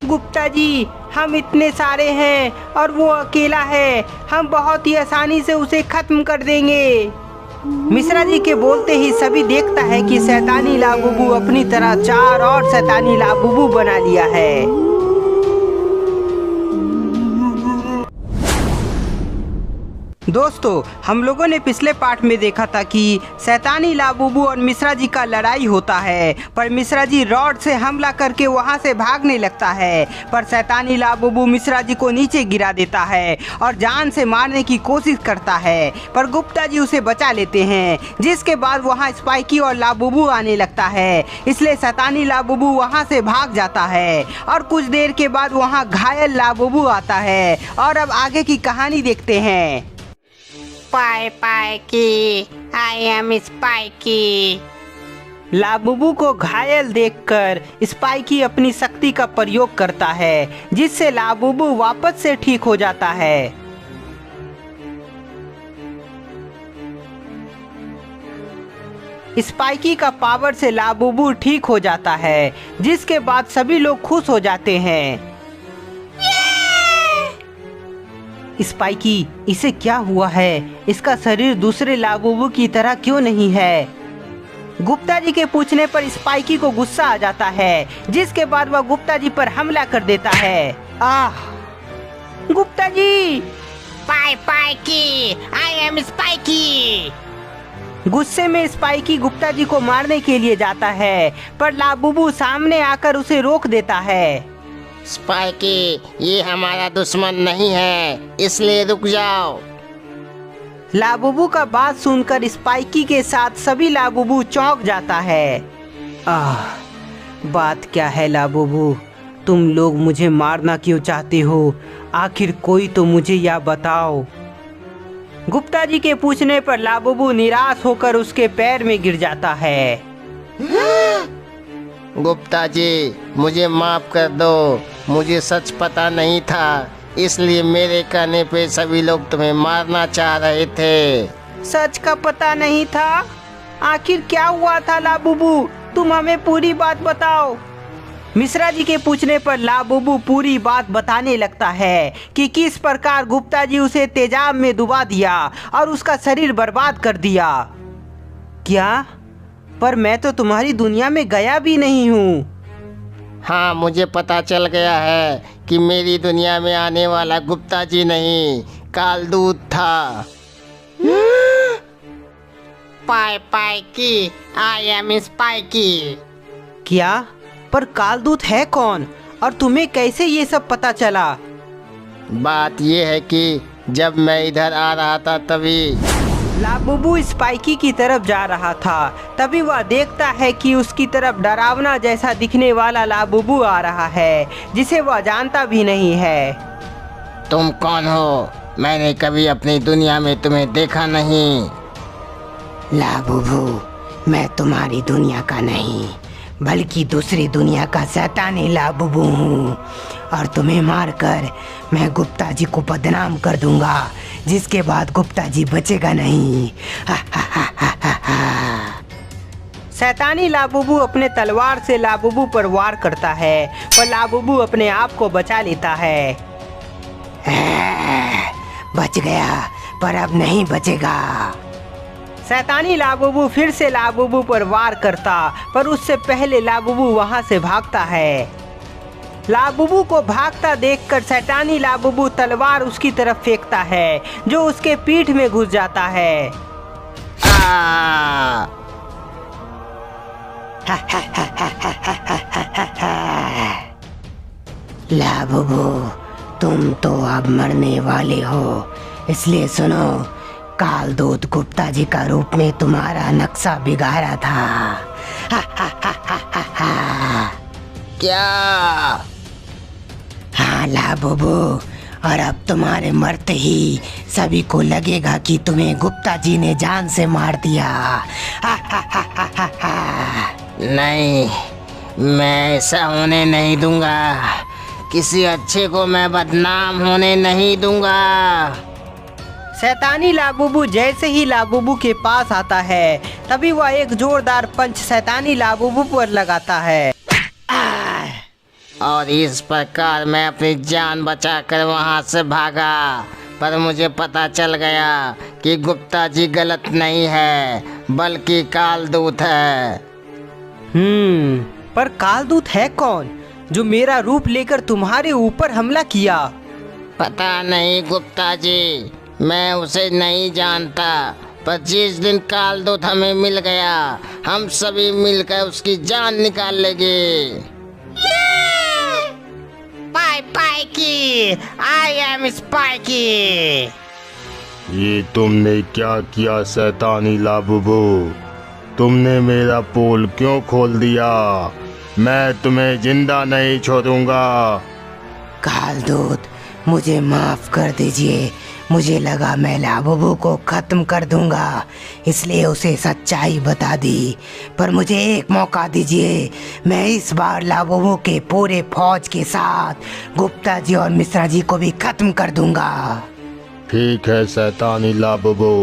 गुप्ता जी, हम इतने सारे हैं और वो अकेला है, हम बहुत ही आसानी से उसे खत्म कर देंगे। मिश्रा जी के बोलते ही सभी देखता है कि शैतानी लाबुबू अपनी तरह 4 और शैतानी लाबुबू बना लिया है। दोस्तों, हम लोगों ने पिछले पार्ट में देखा था कि शैतानी लाबुबू और मिश्रा जी का लड़ाई होता है, पर मिश्रा जी रॉड से हमला करके वहां से भागने लगता है, पर शैतानी लाबुबू मिश्रा जी को नीचे गिरा देता है और जान से मारने की कोशिश करता है, पर गुप्ता जी उसे बचा लेते हैं। जिसके बाद वहां स्पाइकी और लाबुबू आने लगता है, इसलिए शैतानी लाबुबू वहां से भाग जाता है और कुछ देर के बाद वहां घायल लाबुबू आता है। और अब आगे की कहानी देखते हैं। Spiky, I am Spiky. Labubu को घायल देखकर स्पाइकी अपनी शक्ति का प्रयोग करता है, जिससे लाबुबू वापस से ठीक हो जाता है। स्पाइकी का पावर से लाबुबू ठीक हो जाता है, जिसके बाद सभी लोग खुश हो जाते हैं। स्पाइकी, इसे क्या हुआ है? इसका शरीर दूसरे लाबुबू की तरह क्यों नहीं है? गुप्ता जी के पूछने पर स्पाइकी को गुस्सा आ जाता है, जिसके बाद वह गुप्ता जी पर हमला कर देता है। Gupta ji! Spiky, I am Spiky. गुस्से में स्पाइकी गुप्ता जी को मारने के लिए जाता है, पर लाबुबू सामने आकर उसे रोक देता है। स्पाइकी, ये हमारा दुश्मन नहीं है, इसलिए रुक जाओ। लाबुबू का बात सुनकर स्पाइकी के साथ सभी लाबुबू चौंक जाता है। बात क्या है लाबुबू? तुम लोग मुझे मारना क्यों चाहते हो? आखिर कोई तो मुझे यह बताओ। गुप्ता जी के पूछने पर लाबुबू निराश होकर उसके पैर में गिर जाता है। गुप्ता जी, मुझे माफ कर दो, मुझे सच पता नहीं था, इसलिए मेरे कहने पे सभी लोग तुम्हें मारना चाह रहे थे। सच का पता नहीं था? आखिर क्या हुआ था लाबुबू? तुम हमें पूरी बात बताओ। मिश्रा जी के पूछने पर लाबुबू पूरी बात बताने लगता है कि किस प्रकार गुप्ता जी उसे तेजाब में डुबा दिया और उसका शरीर बर्बाद कर दिया। क्या? पर मैं तो तुम्हारी दुनिया में गया भी नहीं हूँ। हाँ, मुझे पता चल गया है कि मेरी दुनिया में आने वाला गुप्ता जी नहीं, कालदूत था। Spiky, I am spiky. क्या? पर कालदूत है कौन और तुम्हें कैसे ये सब पता चला? बात ये है कि जब मैं इधर आ रहा था तभी लाबुबू स्पाइकी की तरफ जा रहा था, तभी वह देखता है कि उसकी तरफ डरावना जैसा दिखने वाला लाबुबू आ रहा है, जिसे वह जानता भी नहीं है। तुम कौन हो? मैंने कभी अपनी दुनिया में तुम्हें देखा नहीं। लाबुबू, मैं तुम्हारी दुनिया का नहीं, बल्कि दूसरी दुनिया का शैतानी लाबुबू हूँ और तुम्हें मारकर मैं गुप्ता जी को बदनाम कर दूंगा, जिसके बाद गुप्ता जी बचेगा नहीं। शैतानी लाबुबू अपने तलवार से लाबुबू पर वार करता है, पर लाबुबू अपने आप को बचा लेता है। बच गया, पर अब नहीं बचेगा। शैतानी लाबुबू फिर से लाबुबू पर वार करता, पर उससे पहले लाबुबू वहां से भागता है। लाबुबू को भागता देखकर शैतानी लाबुबू तलवार उसकी तरफ फेंकता है, जो उसके पीठ में घुस जाता है। लाबुबू, तुम तो अब मरने वाले हो, इसलिए सुनो, कालदूत गुप्ता जी का रूप में तुम्हारा नक्शा बिगाड़ा था। क्या? हाँ लाबुबू, और अब तुम्हारे मरते ही सभी को लगेगा कि तुम्हें गुप्ता जी ने जान से मार दिया। नहीं, मैं ऐसा होने नहीं दूंगा। किसी अच्छे को मैं बदनाम होने नहीं दूंगा। शैतानी लाबुबू जैसे ही लाबुबू के पास आता है, तभी वह एक जोरदार पंच शैतानी लाबुबू पर लगाता है। और इस प्रकार मैं अपनी जान बचाकर वहाँ से भागा। पर मुझे पता चल गया कि गुप्ता जी गलत नहीं है, बल्कि कालदूत है। पर कालदूत है कौन जो मेरा रूप लेकर तुम्हारे ऊपर हमला किया? पता नहीं गुप्ता जी, मैं उसे नहीं जानता। पर जिस दिन कालदूत हमें मिल गया, हम सभी मिलकर उसकी जान निकाल लेंगे। Spiky, I am spiky. ये तुमने क्या किया शैतानी लाबुबू? तुमने मेरा पोल क्यों खोल दिया? मैं तुम्हें जिंदा नहीं छोड़ूंगा। कालदूत, मुझे माफ कर दीजिए। मुझे लगा मैं लाबुबू को खत्म कर दूंगा, इसलिए उसे सच्चाई बता दी। पर मुझे एक मौका दीजिए, मैं इस बार लाबुबू के पूरे फौज के साथ गुप्ता जी और मिश्रा जी को भी खत्म कर दूंगा। ठीक है शैतानी लाबुबू,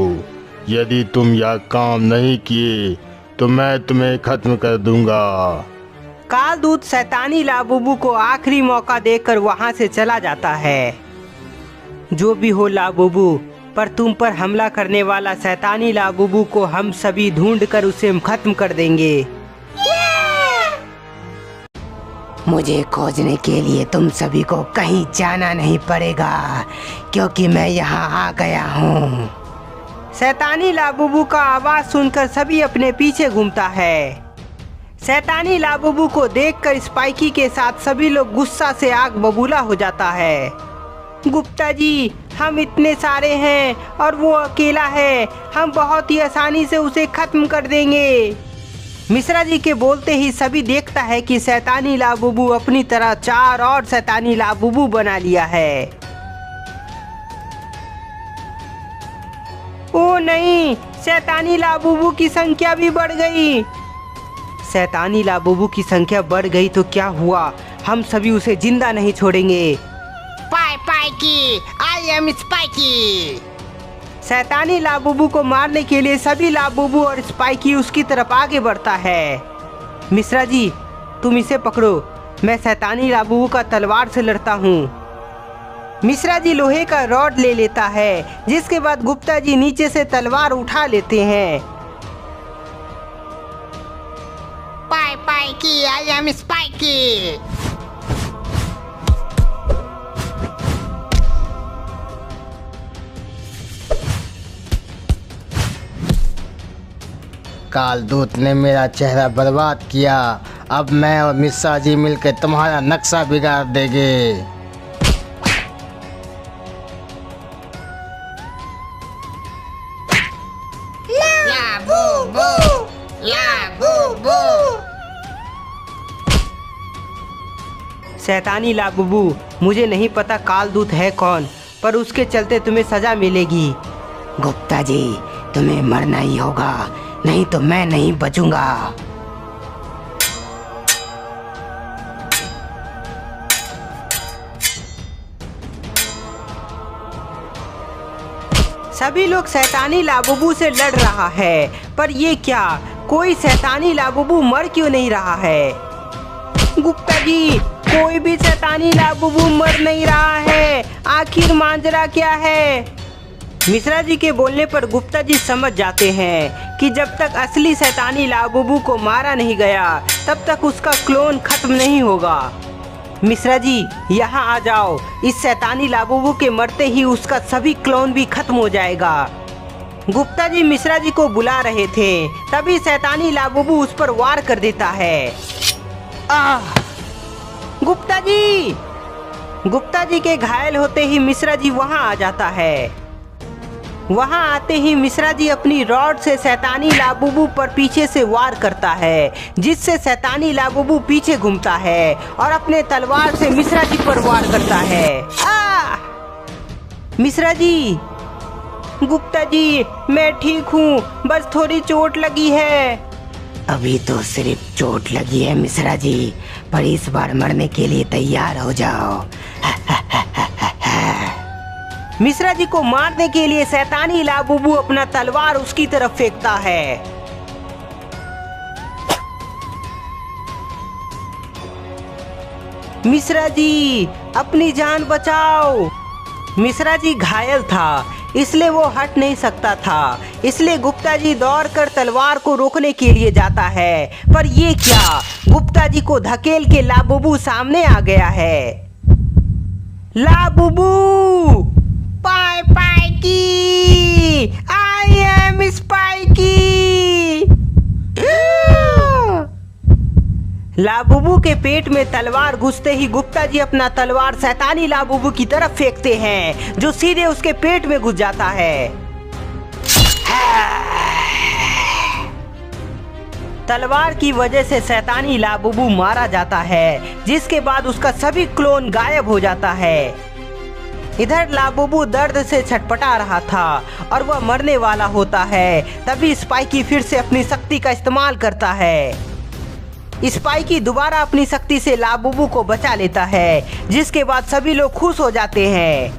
यदि तुम यह काम नहीं किए तो मैं तुम्हें खत्म कर दूंगा। कालदूत शैतानी लाबुबू को आखिरी मौका देकर वहां से चला जाता है। जो भी हो लाबुबू, पर तुम पर हमला करने वाला शैतानी लाबुबू को हम सभी ढूंढकर उसे खत्म कर देंगे। मुझे खोजने के लिए तुम सभी को कहीं जाना नहीं पड़ेगा, क्योंकि मैं यहाँ आ गया हूँ। शैतानी लाबुबू का आवाज सुनकर सभी अपने पीछे घूमता है। शैतानी लाबुबू को देखकर स्पाइकी के साथ सभी लोग गुस्सा से आग बबूला हो जाता है। गुप्ता जी, हम इतने सारे हैं और वो अकेला है, हम बहुत ही आसानी से उसे खत्म कर देंगे। मिश्रा जी के बोलते ही सभी देखता है कि शैतानी लाबुबू अपनी तरह 4 और शैतानी लाबुबू बना लिया है। ओ नहीं, शैतानी लाबुबू की संख्या भी बढ़ गई। शैतानी लाबुबू की संख्या बढ़ गई तो क्या हुआ? हम सभी उसे जिंदा नहीं छोड़ेंगे। Spiky, I am spiky. शैतानी लाबुबू को मारने के लिए सभी लाबुबू और स्पाइकी उसकी तरफ आगे बढ़ता है। मिश्रा जी, तुम इसे पकड़ो, मैं शैतानी लाबुबू का तलवार से लड़ता हूँ। मिश्रा जी लोहे का रॉड ले लेता है, जिसके बाद गुप्ता जी नीचे से तलवार उठा लेते हैं। Spiky, I am Spiky. Kaaldoot ने मेरा चेहरा बर्बाद किया। अब मैं और मिश्रा जी मिलकर तुम्हारा नक्शा बिगाड़ देंगे। लाबुबू, लाबुबू। शैतानी लाबुबू, मुझे नहीं पता कालदूत है कौन, पर उसके चलते तुम्हें सजा मिलेगी। गुप्ता जी, तुम्हें मरना ही होगा, नहीं तो मैं नहीं बचूंगा। सभी लोग शैतानी लाबुबू से लड़ रहा है, पर ये क्या, कोई शैतानी लाबुबू मर क्यों नहीं रहा है? गुप्ता जी, कोई भी शैतानी लाबुबू मर नहीं रहा है, आखिर मांजरा क्या है? मिश्रा जी के बोलने पर गुप्ता जी समझ जाते हैं कि जब तक असली शैतानी लाबुबू को मारा नहीं गया, तब तक उसका क्लोन खत्म नहीं होगा। मिश्रा जी, यहाँ आ जाओ, इस शैतानी लाबुबू के मरते ही उसका सभी क्लोन भी खत्म हो जाएगा। गुप्ता जी मिश्रा जी को बुला रहे थे, तभी शैतानी लाबुबू उस पर वार कर देता है। गुप्ता जी! गुप्ता जी के घायल होते ही मिश्रा जी वहाँ आ जाता है। वहां आते ही मिश्रा जी अपनी रॉड से शैतानी लाबुबू पर पीछे से वार करता है, जिससे शैतानी लाबुबू पीछे घूमता है और अपने तलवार से मिश्रा जी पर वार करता है। मिश्रा जी! गुप्ता जी, मैं ठीक हूँ, बस थोड़ी चोट लगी है। अभी तो सिर्फ चोट लगी है मिश्रा जी, पर इस बार मरने के लिए तैयार हो जाओ। मिश्रा जी को मारने के लिए शैतानी लाबुबू अपना तलवार उसकी तरफ फेंकता है। मिश्रा जी अपनी जान बचाओ। मिश्रा जी घायल था, इसलिए वो हट नहीं सकता था। इसलिए गुप्ता जी दौड़कर तलवार को रोकने के लिए जाता है, पर ये क्या, गुप्ता जी को धकेल के लाबुबू सामने आ गया है। लाबुबू, पाई पाई की, आई एम स्पाइकी। लाबुबू के पेट में तलवार घुसते ही गुप्ता जी अपना तलवार शैतानी लाबुबू की तरफ फेंकते हैं, जो सीधे उसके पेट में घुस जाता है। तलवार की वजह से शैतानी लाबुबू मारा जाता है, जिसके बाद उसका सभी क्लोन गायब हो जाता है। इधर लाबुबू दर्द से छटपटा रहा था और वह मरने वाला होता है। तभी स्पाइकी फिर से अपनी शक्ति का इस्तेमाल करता है। स्पाइकी दोबारा अपनी शक्ति से लाबुबू को बचा लेता है, जिसके बाद सभी लोग खुश हो जाते हैं।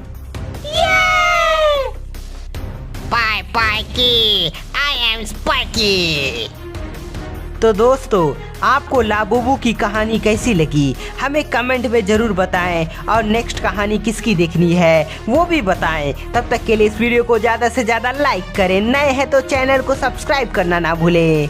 पाई पाई की, आई एम स्पाइकी। तो दोस्तों, आपको लाबुबू की कहानी कैसी लगी हमें कमेंट में जरूर बताएं, और नेक्स्ट कहानी किसकी देखनी है वो भी बताएं। तब तक के लिए इस वीडियो को ज़्यादा से ज़्यादा लाइक करें, नए हैं तो चैनल को सब्सक्राइब करना ना भूलें।